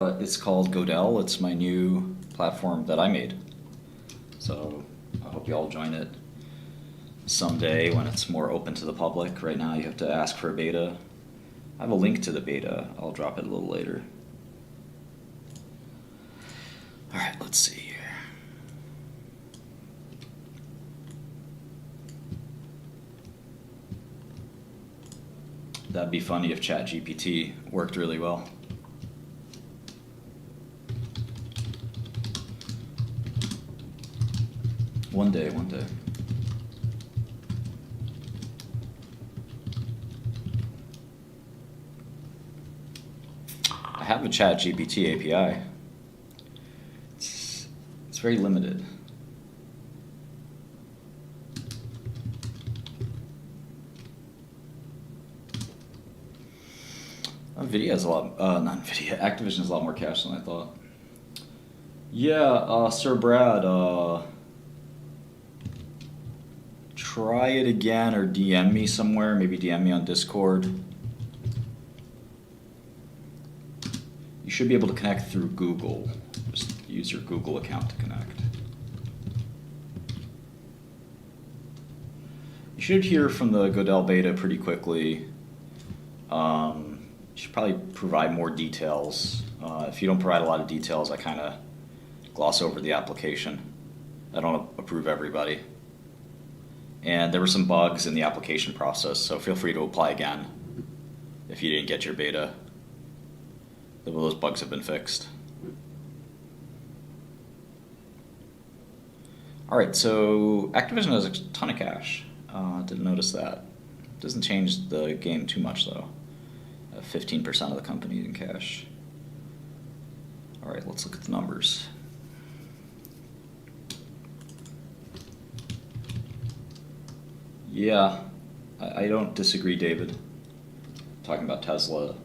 It's called Godell. It's my new platform that I made. So I hope you all join it someday when it's more open to the public. Right now you have to ask for a beta. I have a link to the beta. I'll drop it a little later. Alright, let's see here. That'd be funny if ChatGPT worked really well. One day, one day. I have a ChatGPT API. It's very limited. NVIDIA has a lot, not NVIDIA, Activision has a lot more cash than I thought. Yeah, Sir Brad, try it again or DM me somewhere, maybe DM me on Discord. You should be able to connect through Google. Just use your Google account to connect. You should hear from the Godell beta pretty quickly. You should probably provide more details. If you don't provide a lot of details, I kind of gloss over the application. I don't approve everybody. And there were some bugs in the application process, so feel free to apply again if you didn't get your beta. Those bugs have been fixed. Alright, so Activision has a ton of cash. Didn't notice that. Doesn't change the game too much though. 15% of the company in cash. Alright, let's look at the numbers. Yeah, I don't disagree, David. Talking about Tesla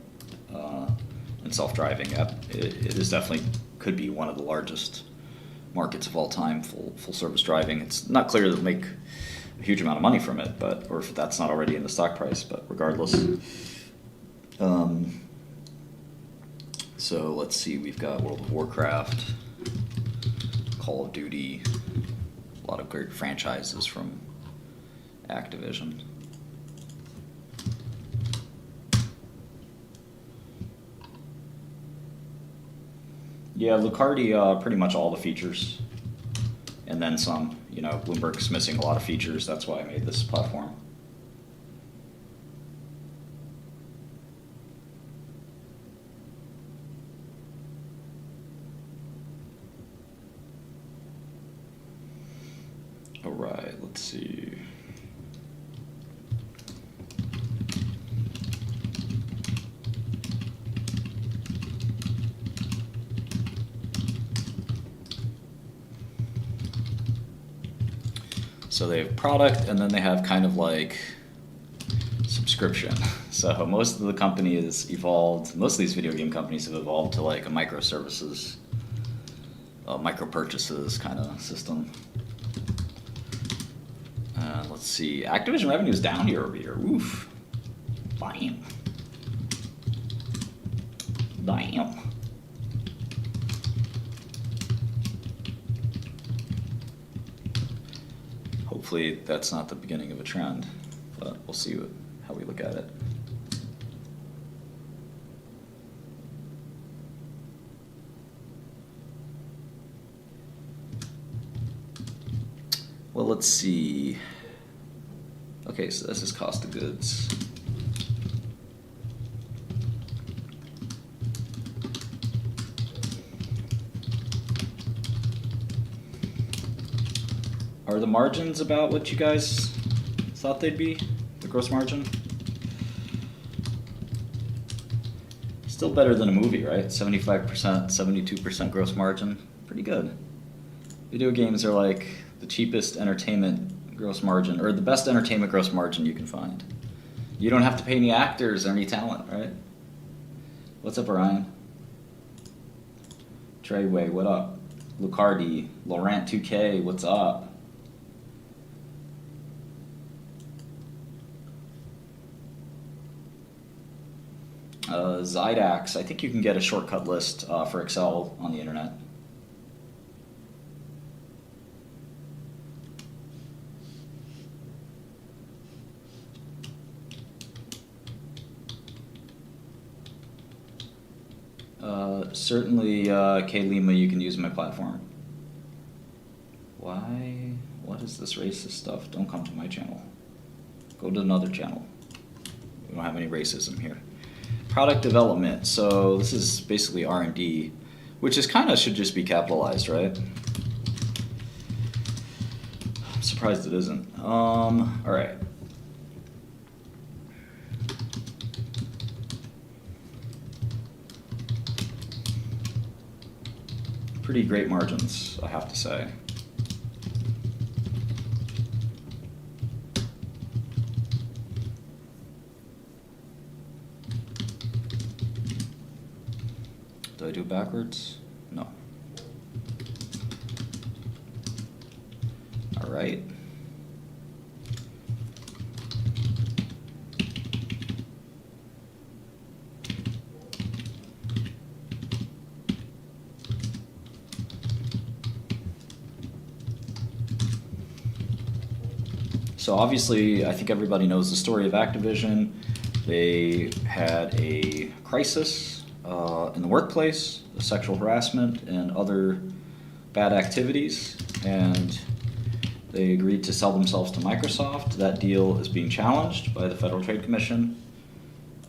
and self-driving, it is definitely could be one of the largest markets of all time, full service driving. It's not clear they'll make a huge amount of money from it, or if that's not already in the stock price, but regardless. So let's see, we've got World of Warcraft, Call of Duty, a lot of great franchises from Activision. Yeah, Lucardi, pretty much all the features, and then some. You know, Bloomberg's missing a lot of features. That's why I made this platform. All right, let's see. So they have product, and then they have kind of like subscription. So most of the company has evolved, most of these video game companies have evolved to like a microservices, micro purchases kind of system. Let's see, Activision revenue is down year over year. Oof. Damn. Damn. Hopefully that's not the beginning of a trend, but we'll see how we look at it. Well, let's see. Okay, so this is cost of goods. Are the margins about what you guys thought they'd be? The gross margin? Still better than a movie, right? 75%, 72% gross margin. Pretty good. Video games are like the cheapest entertainment gross margin, or the best entertainment gross margin you can find. You don't have to pay any actors or any talent, right? What's up, Orion? Treyway, what up? Lucardi, Laurent 2K, what's up? Zydax, I think you can get a shortcut list for Excel on the internet. Certainly, K-Lima, you can use my platform. Why? What is this racist stuff? Don't come to my channel. Go to another channel. We don't have any racism here. Product development. So this is basically R&D, which is kind of should just be capitalized, right? I'm surprised it isn't. All right. Pretty great margins, I have to say. Do I do it backwards? No. All right. So obviously, I think everybody knows the story of Activision. They had a crisis in the workplace, sexual harassment and other bad activities, and they agreed to sell themselves to Microsoft. That deal is being challenged by the Federal Trade Commission.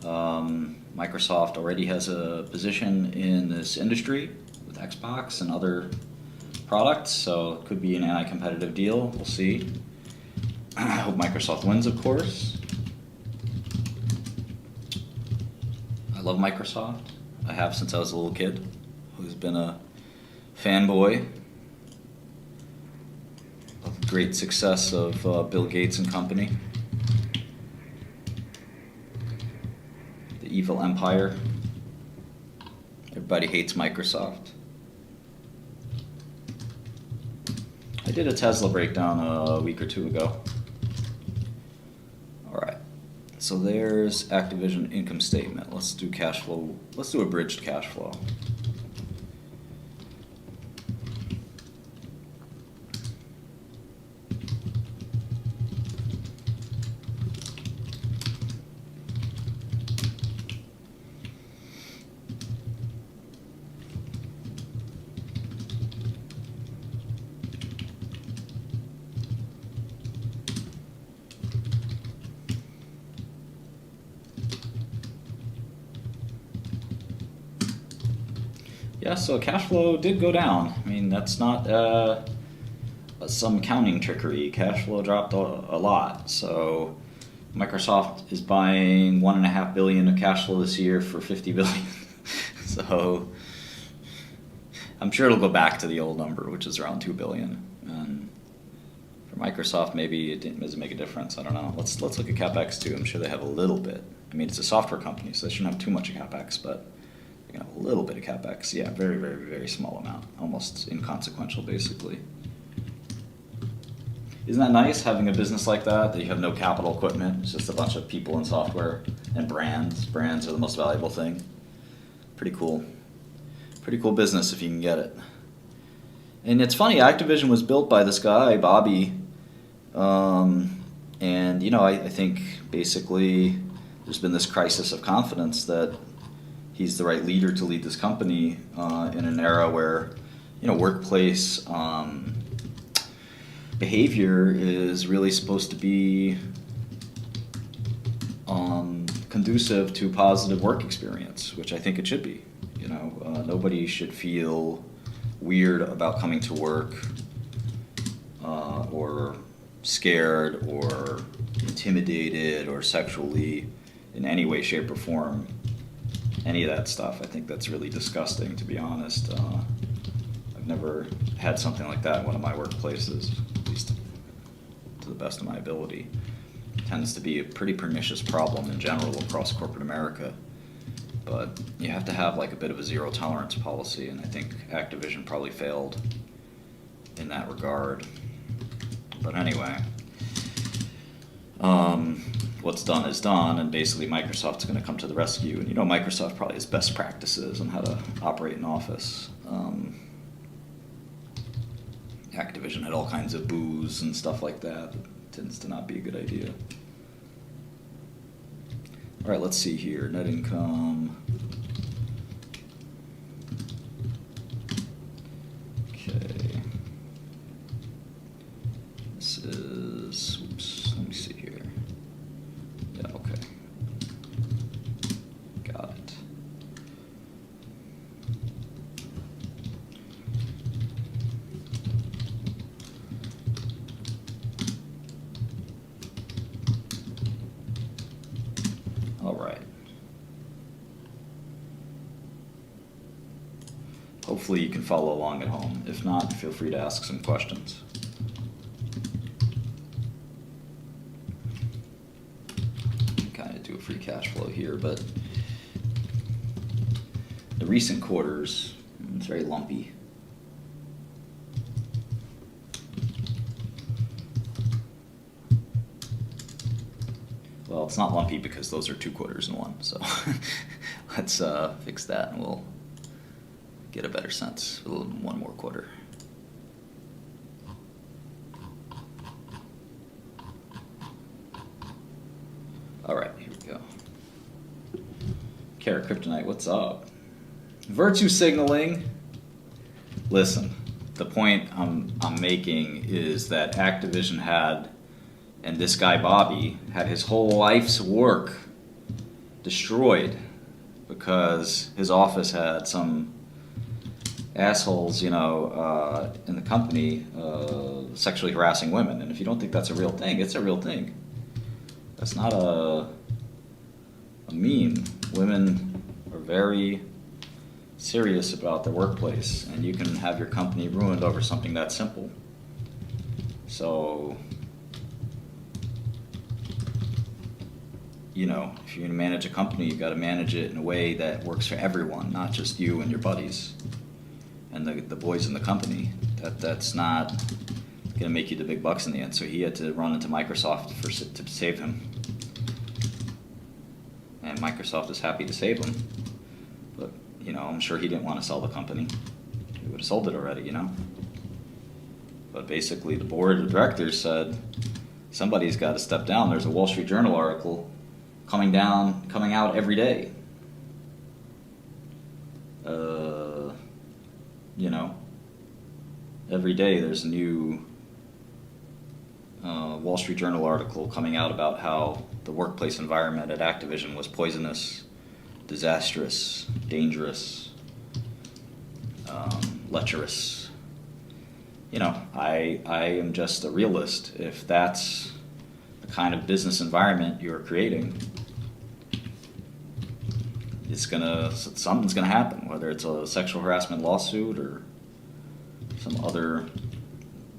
Microsoft already has a position in this industry with Xbox and other products, so it could be an anti-competitive deal. We'll see. I hope Microsoft wins, of course. I love Microsoft. I have since I was a little kid, who's been a fanboy of the great success of Bill Gates and company. The evil empire. Everybody hates Microsoft. I did a Tesla breakdown a week or two ago. Alright, so there's Activision income statement. Let's do cash flow. Let's do a bridged cash flow. Yeah, so cash flow did go down. I mean, that's not some accounting trickery. Cash flow dropped a lot. So Microsoft is buying $1.5 billion of cash flow this year for $50 billion. So I'm sure it'll go back to the old number, which is around $2 billion. And for Microsoft, maybe it doesn't make a difference. I don't know. Let's look at CapEx too. I'm sure they have a little bit. I mean, it's a software company, so they shouldn't have too much CapEx, but a little bit of CapEx, yeah, very, very, very small amount, almost inconsequential, basically. Isn't that nice, having a business like that you have no capital equipment, it's just a bunch of people and software and brands. Brands are the most valuable thing. Pretty cool. Pretty cool business if you can get it. And it's funny, Activision was built by this guy, Bobby, and, you know, I think basically there's been this crisis of confidence that he's the right leader to lead this company in an era where, you know, workplace behavior is really supposed to be conducive to positive work experience, which I think it should be. You know, nobody should feel weird about coming to work or scared or intimidated or sexually in any way, shape, or form. Any of that stuff. I think that's really disgusting, to be honest. I've never had something like that in one of my workplaces, at least to the best of my ability. It tends to be a pretty pernicious problem in general across corporate America. But you have to have like a bit of a zero tolerance policy, and I think Activision probably failed in that regard. But anyway, what's done is done, and basically Microsoft's going to come to the rescue. And Microsoft probably has best practices on how to operate an office. Activision had all kinds of booze and stuff like that. It tends to not be a good idea. All right, let's see here. Net income. Okay. This is, oops, let me see here. Yeah, okay. Got it. All right. Hopefully you can follow along at home. If not, feel free to ask some questions. Kind of do a free cash flow here, but the recent quarters, it's very lumpy. Well, it's not lumpy because those are 2 quarters in one, so let's fix that and we'll get a better sense with one more quarter. All right, here we go. Kara Kryptonite, what's up? Virtue signaling. Listen, the point I'm making is that Activision had, and this guy Bobby had his whole life's work destroyed because his office had some assholes, in the company sexually harassing women. And if you don't think that's a real thing, it's a real thing. That's not a meme. Women are very serious about their workplace, and you can have your company ruined over something that simple. So, if you're going to manage a company, you've got to manage it in a way that works for everyone, not just you and your buddies and the boys in the company. That's not going to make you the big bucks in the end. So he had to run into Microsoft to save him. And Microsoft is happy to save him. But, I'm sure he didn't want to sell the company. He would have sold it already, But basically the board of directors said, somebody's got to step down. There's a Wall Street Journal article coming out every day. Every day there's a new Wall Street Journal article coming out about how the workplace environment at Activision was poisonous, disastrous, dangerous, lecherous. I am just a realist. If that's the kind of business environment you're creating, something's gonna happen, whether it's a sexual harassment lawsuit or some other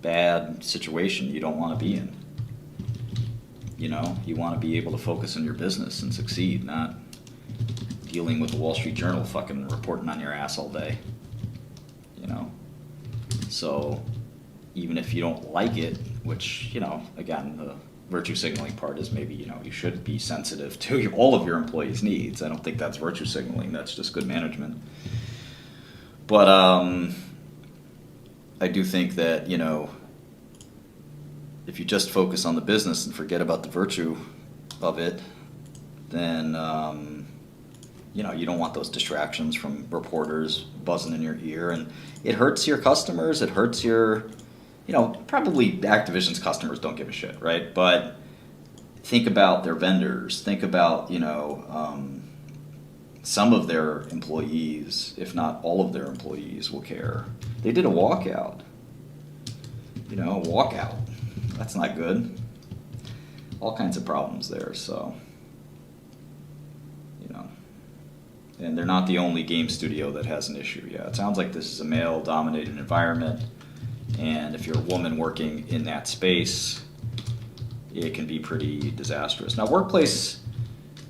bad situation you don't want to be in. You want to be able to focus on your business and succeed, not dealing with the Wall Street Journal fucking reporting on your ass all day. So even if you don't like it, which, again, the virtue signaling part is maybe, you should be sensitive to all of your employees' needs. I don't think that's virtue signaling. That's just good management. But I do think that, if you just focus on the business and forget about the virtue of it, then, you don't want those distractions from reporters buzzing in your ear. And it hurts your customers. It hurts your, probably Activision's customers don't give a shit, right? But think about their vendors. Think about, some of their employees, if not all of their employees, will care. They did a walkout. Walkout. That's not good. All kinds of problems there, so, And they're not the only game studio that has an issue. Yeah, it sounds like this is a male-dominated environment, and if you're a woman working in that space, it can be pretty disastrous. Now, workplace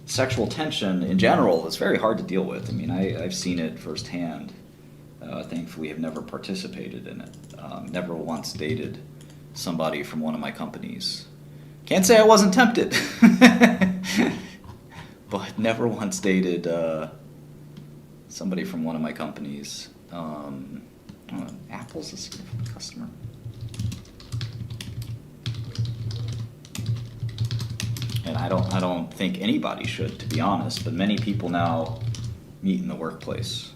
sexual tension in general is very hard to deal with. I mean, I've seen it firsthand. Thankfully, I've never participated in it. Never once dated somebody from one of my companies. Can't say I wasn't tempted. But never once dated somebody from one of my companies. Apple's a significant customer. And I don't think anybody should, to be honest, but many people now meet in the workplace.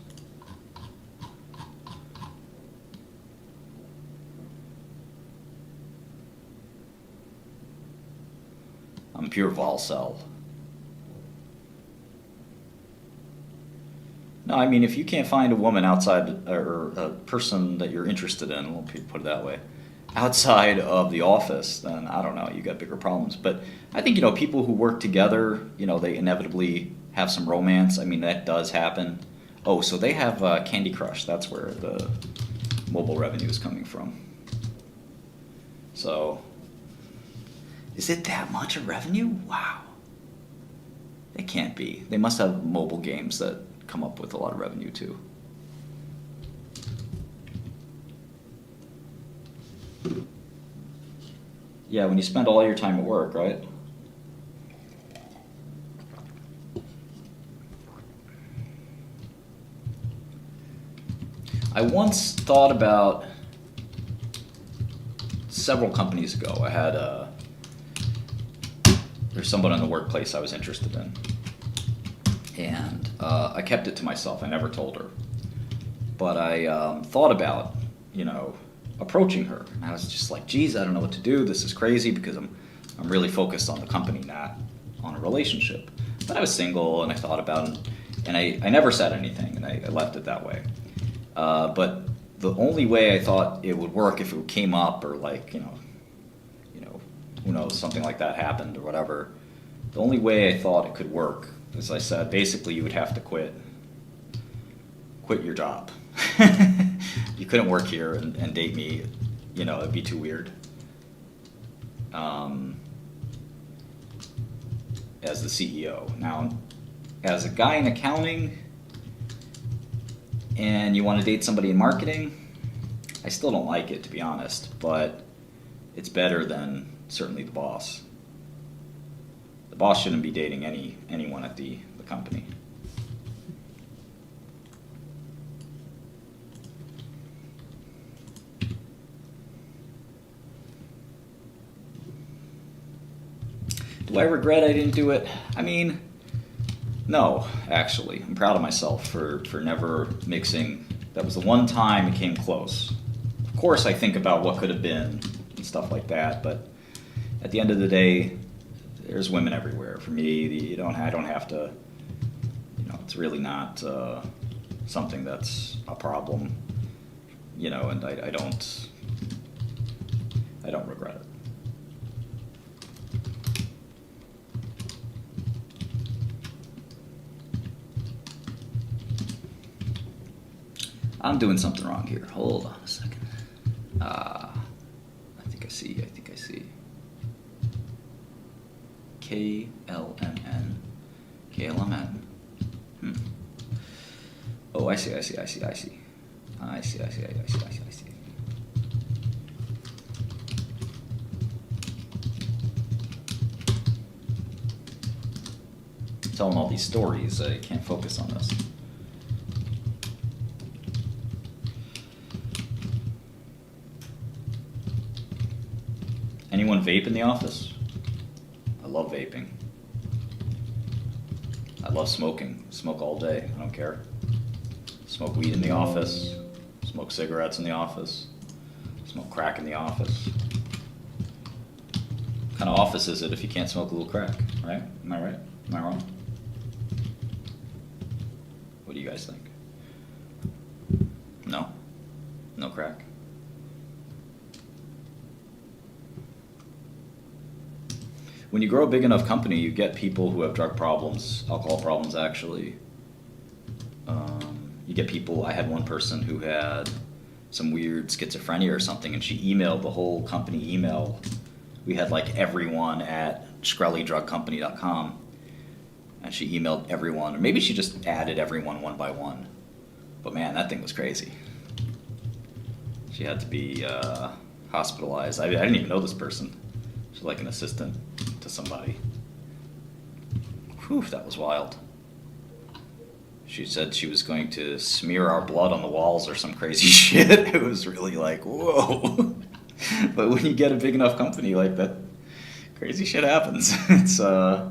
I'm pure Volcel. No, I mean, if you can't find a woman outside, or a person that you're interested in, we'll put it that way, outside of the office, then I don't know, you got bigger problems. But I think, people who work together, they inevitably have some romance. I mean, that does happen. Oh, so they have Candy Crush. That's where the mobile revenue is coming from. So, is it that much of revenue? Wow. It can't be. They must have mobile games that come up with a lot of revenue too. Yeah, when you spend all your time at work, right? I once thought about, several companies ago, I had there's someone in the workplace I was interested in. And I kept it to myself. I never told her. But I thought about, approaching her. And I was just like, geez, I don't know what to do. This is crazy because I'm really focused on the company, not on a relationship. But I was single and I thought about it. And I never said anything and I left it that way. But the only way I thought it would work if it came up or like, who knows, something like that happened or whatever. The only way I thought it could work, as I said, basically you would have to quit your job. You couldn't work here and date me, it'd be too weird. As the CEO. Now, as a guy in accounting and you want to date somebody in marketing, I still don't like it, to be honest, but it's better than certainly the boss. The boss shouldn't be dating anyone at the company. Do I regret I didn't do it? I mean, no, actually. I'm proud of myself for never mixing. That was the one time it came close. Of course, I think about what could have been and stuff like that, but at the end of the day, there's women everywhere. For me, I don't have to, it's really not something that's a problem, and I don't regret it. I'm doing something wrong here. Hold on a second. I think I see. KLMN. Oh, I see. I see. Telling all these stories, I can't focus on this. Anyone vape in the office? I love vaping. I love smoking. Smoke all day. I don't care. Smoke weed in the office. Smoke cigarettes in the office. Smoke crack in the office. What kind of office is it if you can't smoke a little crack, right? Am I right? Am I wrong? What do you guys think? No? No crack? When you grow a big enough company, you get people who have drug problems, alcohol problems, actually. You get people, I had one person who had some weird schizophrenia or something, and she emailed the whole company email. We had like everyone at shkrelidrugcompany.com, and she emailed everyone, or maybe she just added everyone one by one. But man, that thing was crazy. She had to be hospitalized. I didn't even know this person. She's like an assistant to somebody. Whew, that was wild. She said she was going to smear our blood on the walls or some crazy shit. It was really like, whoa. But when you get a big enough company like that, crazy shit happens. It's, yeah,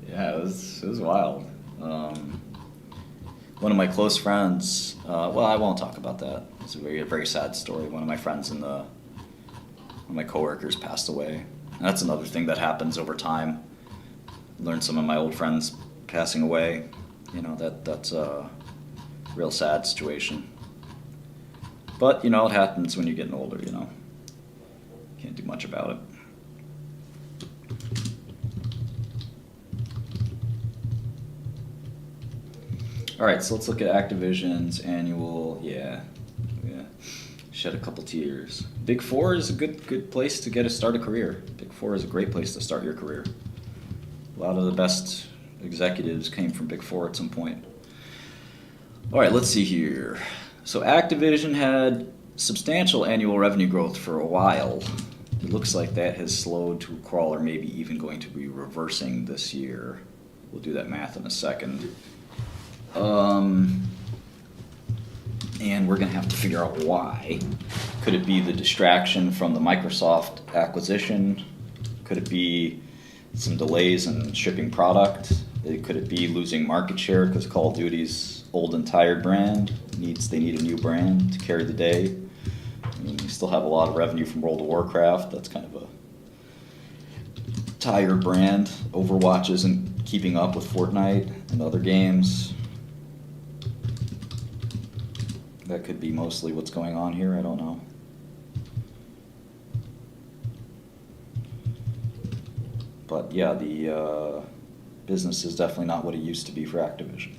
it was wild. One of my close friends, well, I won't talk about that. It's a very sad story. One of my friends one of my coworkers passed away. And that's another thing that happens over time. Learned some of my old friends passing away. You know, that's a real sad situation. But, you know, it happens when you're getting older, you know. Can't do much about it. All right, so let's look at Activision's annual, yeah, shed a couple tears. Big Four is a good place to start a career. Big Four is a great place to start your career. A lot of the best executives came from Big Four at some point. All right, let's see here. So Activision had substantial annual revenue growth for a while. It looks like that has slowed to a crawl, or maybe even going to be reversing this year. We'll do that math in a second. And we're going to have to figure out why. Could it be the distraction from the Microsoft acquisition? Could it be some delays in shipping product? Could it be losing market share because Call of Duty's old and tired brand they need a new brand to carry the day? I mean, we still have a lot of revenue from World of Warcraft. That's kind of a tired brand. Overwatch isn't keeping up with Fortnite and other games. That could be mostly what's going on here. I don't know. But yeah, the business is definitely not what it used to be for Activision.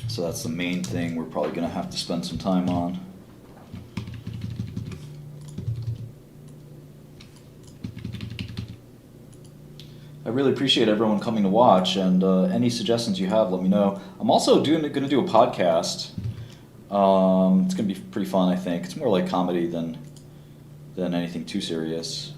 So that's the main thing we're probably going to have to spend some time on. I really appreciate everyone coming to watch, and any suggestions you have, let me know. I'm also going to do a podcast. It's going to be pretty fun, I think. It's more like comedy than anything too serious.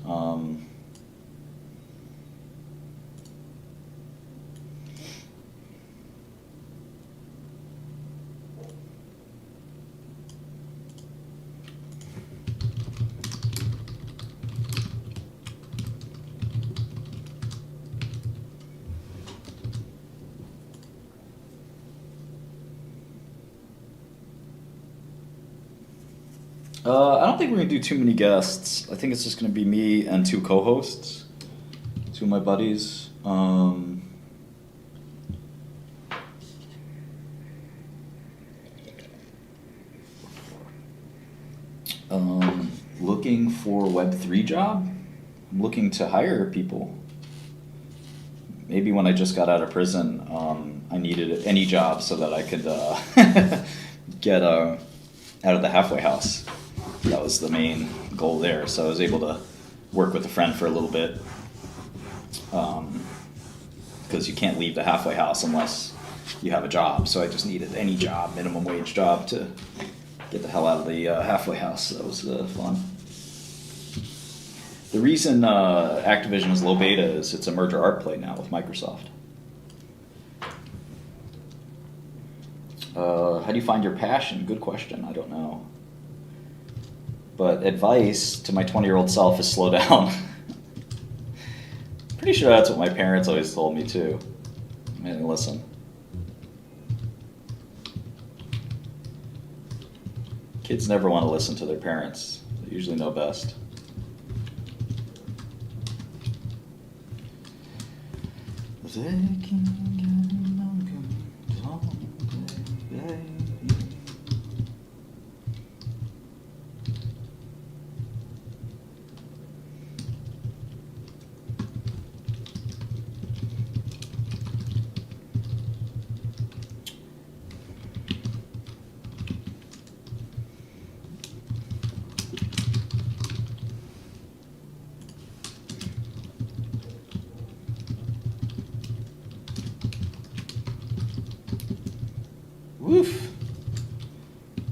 I don't think we're going to do too many guests. I think it's just going to be me and two co-hosts, two of my buddies. Looking for Web3 job. I'm looking to hire people. Maybe when I just got out of prison, I needed any job so that I could get out of the halfway house. That was the main goal there. So I was able to work with a friend for a little bit, because you can't leave the halfway house unless you have a job. So I just needed any job, minimum wage job, to get the hell out of the halfway house. So that was fun. The reason Activision is low beta is it's a merger art play now with Microsoft. How do you find your passion? Good question. I don't know. But advice to my 20-year-old self is slow down. Pretty sure that's what my parents always told me too. I didn't listen. Kids never want to listen to their parents. They usually know best. They can get longer, baby.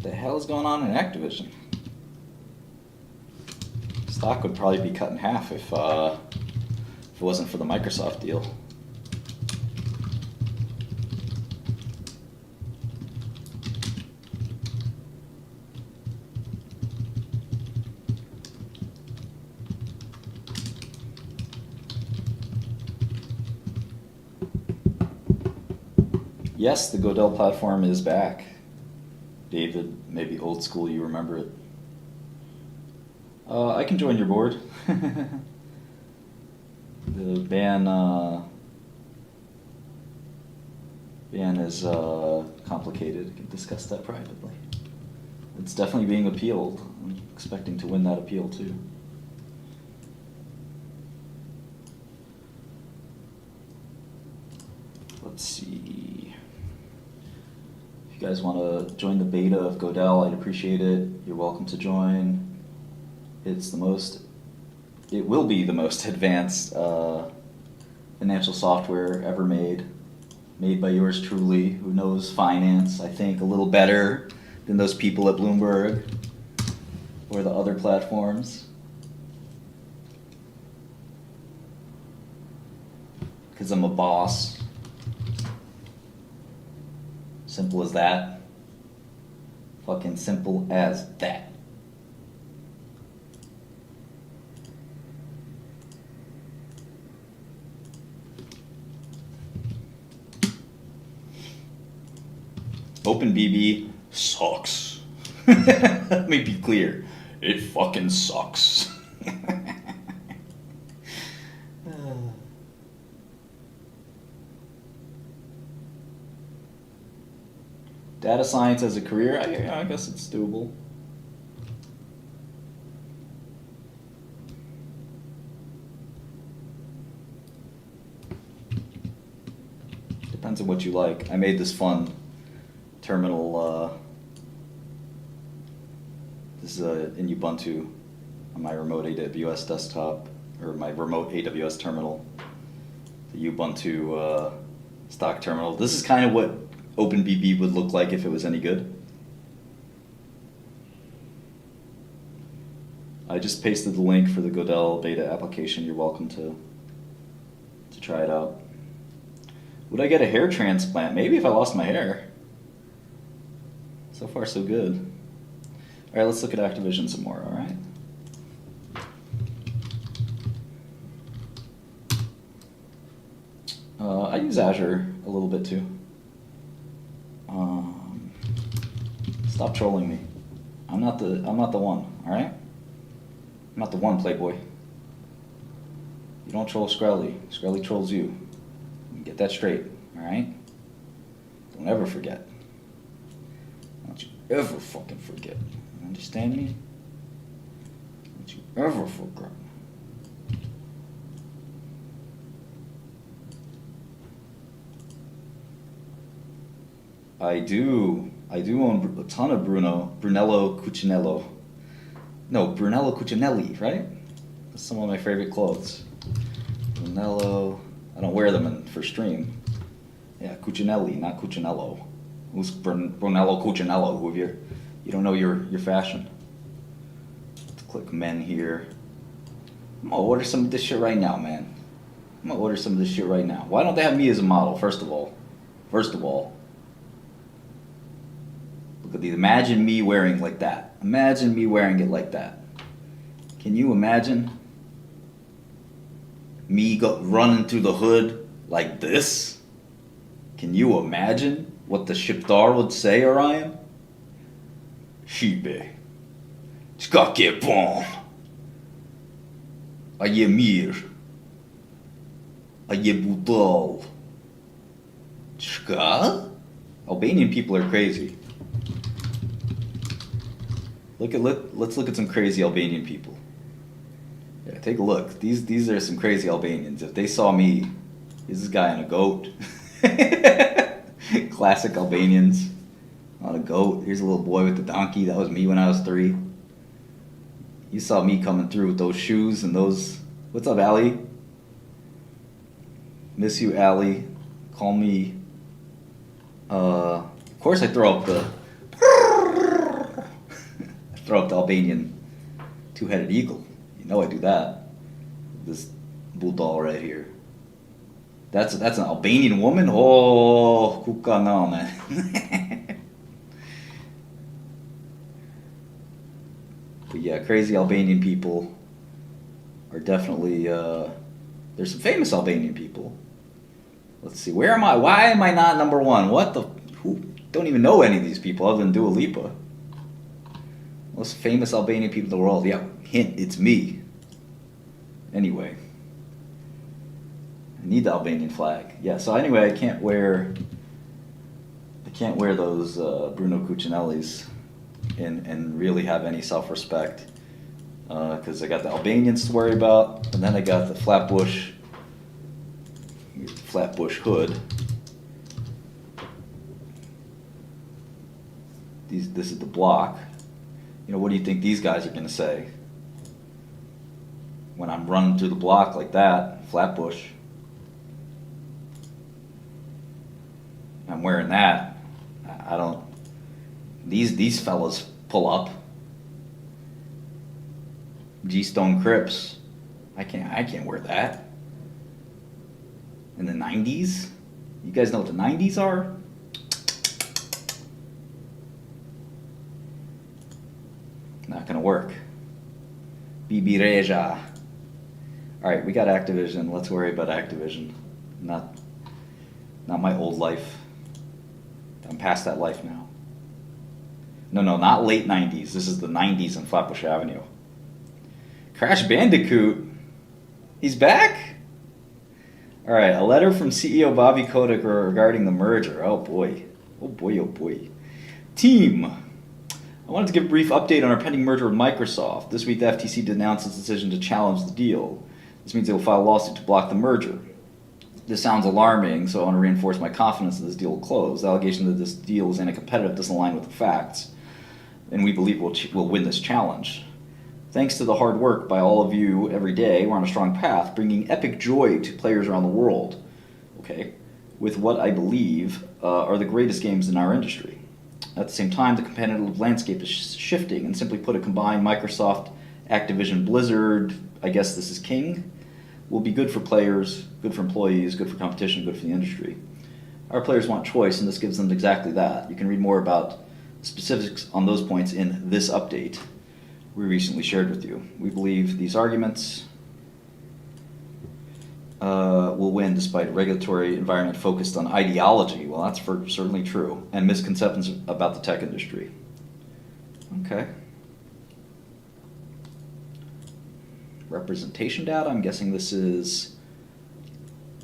The hell is going on in Activision? Stock would probably be cut in half if it wasn't for the Microsoft deal. Yes, the Godell platform is back. David, maybe old school, you remember it. I can join your board. The ban is complicated. We can discuss that privately. It's definitely being appealed. I'm expecting to win that appeal too. Let's see. If you guys want to join the beta of Godell, I'd appreciate it. You're welcome to join. It will be the most advanced financial software ever made by yours truly, who knows finance, I think, a little better than those people at Bloomberg or the other platforms. Because I'm a boss. Simple as that. Fucking simple as that. OpenBB sucks. Let me be clear. It fucking sucks. Data science as a career, I guess it's doable. Depends on what you like. I made this fun terminal. This is in Ubuntu on my remote AWS desktop, or my remote AWS terminal. The Ubuntu stock terminal. This is kind of what OpenBB would look like if it was any good. I just pasted the link for the Godell beta application. You're welcome to try it out. Would I get a hair transplant? Maybe if I lost my hair. So far, so good. All right, let's look at Activision some more, all right? I use Azure a little bit too. Stop trolling me. I'm not the one, all right? I'm not the one, Playboy. You don't troll Shkreli. Shkreli trolls you. Get that straight, all right? Don't ever forget. Don't you ever fucking forget. You understand me? Don't you ever forget. I do own a ton of Brunello Cucinello. No, Brunello Cucinelli, right? That's some of my favorite clothes. Brunello, I don't wear them for stream. Yeah, Cucinelli, not Cucinello. Who's Brunello Cucinello? Who you don't know your fashion. Let's click men here. I'm gonna order some of this shit right now, man. I'm gonna order some of this shit right now. Why don't they have me as a model, first of all? Look at these. Imagine me wearing like that. Imagine me wearing it like that. Can you imagine me running through the hood like this? Can you imagine what the Shipdar would say, Orion? Shibe. Skake bom. Ayemir. Ayebudal. Shka? Albanian people are crazy. Let's look at some crazy Albanian people. Yeah, take a look. These are some crazy Albanians. If they saw me, here's this guy on a goat. Classic Albanians on a goat. Here's a little boy with the donkey. That was me when I was 3. You saw me coming through with those shoes and those. What's up, Allie? Miss you, Allie. Call me. Of course, I throw up the. throw up the Albanian two-headed eagle. You know I do that. This bulldog right here. That's an Albanian woman? Oh, kuka no, man. But yeah, crazy Albanian people are definitely, there's some famous Albanian people. Let's see, where am I? Why am I not number one? What the, who, don't even know any of these people other than Dua Lipa. Most famous Albanian people in the world. Yeah, hint, it's me. Anyway. I need the Albanian flag. Yeah, so anyway, I can't wear those Bruno Cucinellis and really have any self-respect. Because I got the Albanians to worry about, and then I got the Flatbush hood. This is the block. You know, what do you think these guys are going to say when I'm running through the block like that, Flatbush? I'm wearing that. I don't. These fellas pull up. G-Stone Crips. I can't wear that. In the 90s? You guys know what the 90s are? Not gonna work. BB Reja. Alright, we got Activision. Let's worry about Activision. Not my old life. I'm past that life now. No, not late 90s. This is the 90s on Flatbush Avenue. Crash Bandicoot? He's back? Alright, a letter from CEO Bobby Kotick regarding the merger. Oh boy. Oh boy. Team! I wanted to give a brief update on our pending merger with Microsoft. This week the FTC announced its decision to challenge the deal. This means they will file a lawsuit to block the merger. This sounds alarming, so I want to reinforce my confidence that this deal will close. The allegation that this deal is anti-competitive doesn't align with the facts, and we believe we'll win this challenge. Thanks to the hard work by all of you every day, we're on a strong path, bringing epic joy to players around the world. Okay, with what I believe are the greatest games in our industry. At the same time, the competitive landscape is shifting, and simply put, a combined Microsoft, Activision, Blizzard, I guess this is King, will be good for players, good for employees, good for competition, good for the industry. Our players want choice, and this gives them exactly that. You can read more about specifics on those points in this update we recently shared with you. We believe these arguments will win despite a regulatory environment focused on ideology. Well, that's certainly true. And misconceptions about the tech industry. Okay. Representation data, I'm guessing this is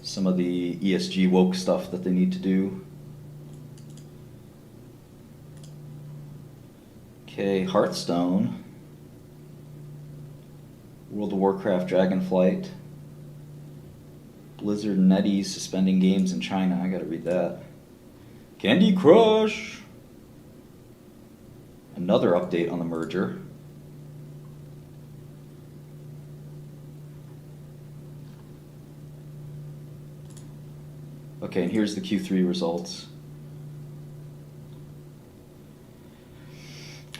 some of the ESG woke stuff that they need to do. Okay, Hearthstone. World of Warcraft Dragonflight. Blizzard and NetEase suspending games in China. I gotta read that. Candy Crush! Another update on the merger. Okay, and here's the Q3 results.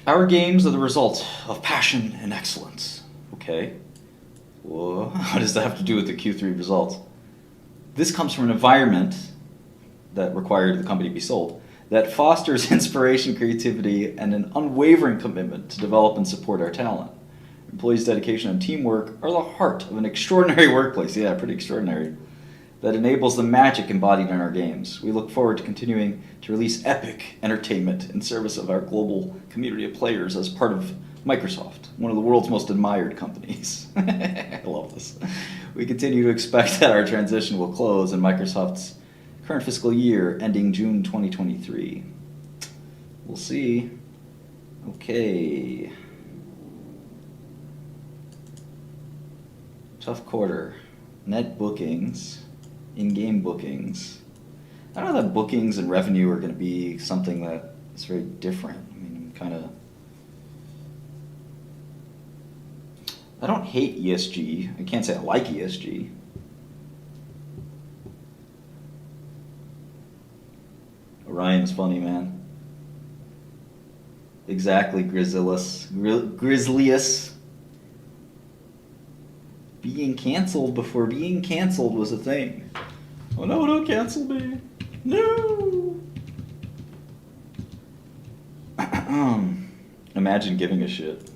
Our games are the result of passion and excellence. Okay. Whoa. What does that have to do with the Q3 results? This comes from an environment that required the company to be sold that fosters inspiration, creativity, and an unwavering commitment to develop and support our talent. Employees' dedication and teamwork are the heart of an extraordinary workplace. Yeah, pretty extraordinary. That enables the magic embodied in our games. We look forward to continuing to release epic entertainment in service of our global community of players as part of Microsoft, one of the world's most admired companies. I love this. We continue to expect that our transition will close in Microsoft's current fiscal year ending June 2023. We'll see. Okay. Tough quarter. Net bookings. In-game bookings. I don't know that bookings and revenue are going to be something that is very different. I mean, I don't hate ESG. I can't say I like ESG. Orion's funny, man. Exactly, Grizzlius. Being canceled before being canceled was a thing. Oh no, don't cancel me. No! Imagine giving a shit.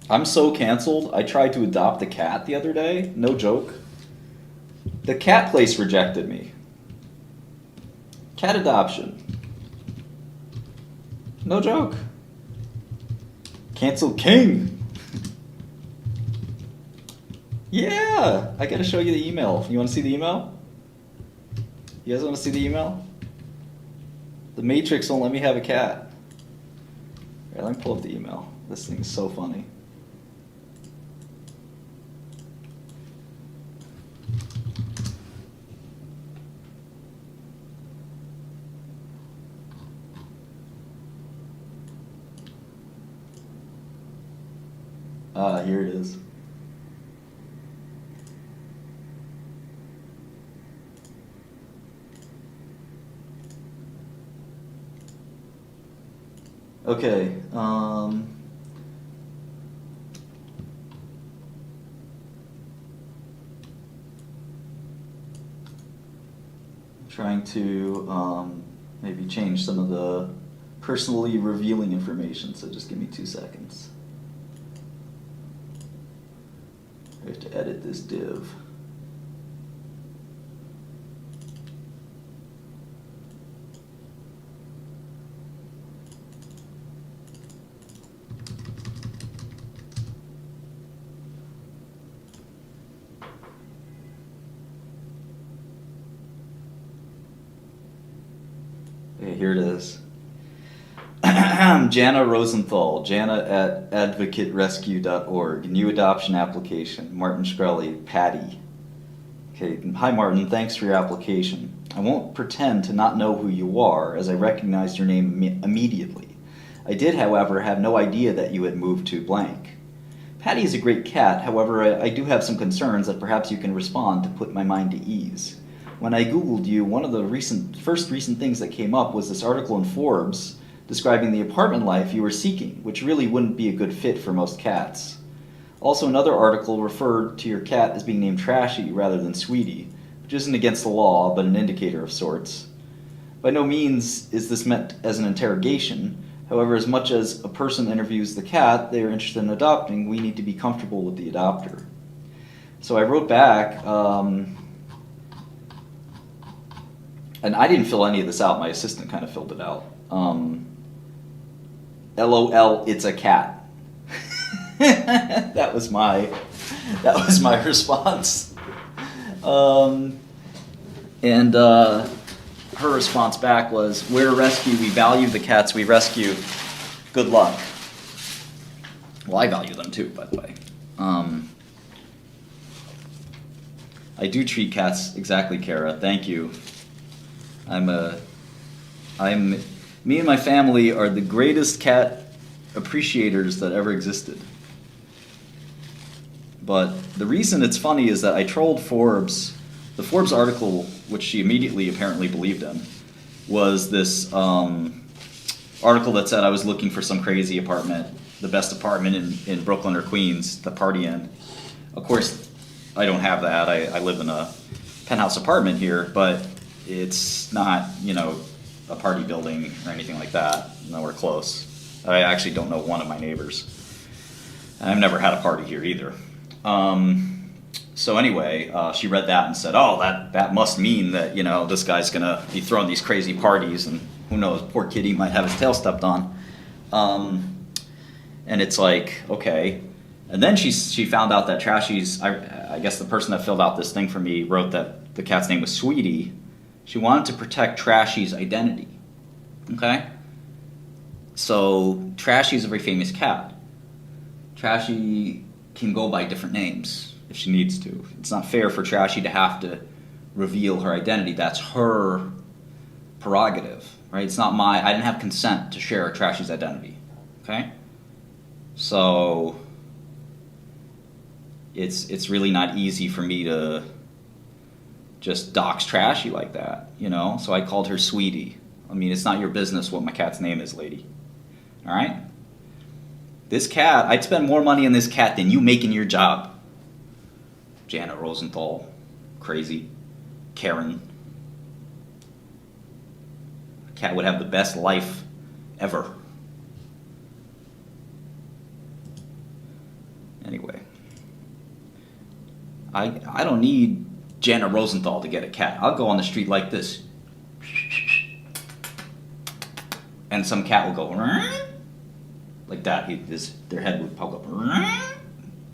I'm so canceled, I tried to adopt a cat the other day. No joke. The cat place rejected me. Cat adoption. No joke. Cancel king. Yeah, I gotta show you the email. You wanna see the email? You guys wanna see the email? The Matrix won't let me have a cat. Alright, let me pull up the email. This thing is so funny. Here it is. Okay, trying to maybe change some of the personally revealing information, so just give me 2 seconds. I have to edit this div. Okay, here it is. Jana Rosenthal, Jana at advocaterescue.org, new adoption application, Martin Shkreli, Patty. Okay, hi Martin, thanks for your application. I won't pretend to not know who you are, as I recognized your name immediately. I did, however, have no idea that you had moved to blank. Patty is a great cat, however, I do have some concerns that perhaps you can respond to put my mind to ease. When I Googled you, one of the first recent things that came up was this article in Forbes describing the apartment life you were seeking, which really wouldn't be a good fit for most cats. Also, another article referred to your cat as being named Trashy rather than Sweetie, which isn't against the law, but an indicator of sorts. By no means is this meant as an interrogation. However, as much as a person interviews the cat they are interested in adopting, we need to be comfortable with the adopter. So I wrote back, and I didn't fill any of this out, my assistant kind of filled it out. LOL, it's a cat. that was my response. Her response back was, "We're a rescue. We value the cats we rescue. Good luck." Well, I value them too, by the way. I do treat cats exactly, Kara. Thank you. Me and my family are the greatest cat appreciators that ever existed. But the reason it's funny is that I trolled Forbes. The Forbes article, which she immediately apparently believed in, was this article that said I was looking for some crazy apartment, the best apartment in Brooklyn or Queens to party in. Of course, I don't have that. I live in a penthouse apartment here, but it's not, a party building or anything like that. Nowhere close. I actually don't know one of my neighbors. And I've never had a party here either. So anyway, she read that and said, "Oh, that must mean that this guy's gonna be throwing these crazy parties, and who knows, poor kitty might have his tail stepped on." And it's like, okay. And then she found out that Trashy's, I guess the person that filled out this thing for me wrote that the cat's name was Sweetie. She wanted to protect Trashy's identity. Okay? So Trashy's a very famous cat. Trashy can go by different names if she needs to. It's not fair for Trashy to have to reveal her identity. That's her prerogative, right? It's not I didn't have consent to share Trashy's identity. Okay? So it's really not easy for me to just docks trashy like that, you know? So I called her sweetie. I mean, it's not your business what my cat's name is, lady. All right? This cat, I'd spend more money on this cat than you make in your job. Janet Rosenthal, crazy, Karen. A cat would have the best life ever. Anyway, I don't need Janet Rosenthal to get a cat. I'll go on the street like this. And some cat will go like that. Their head would pop up.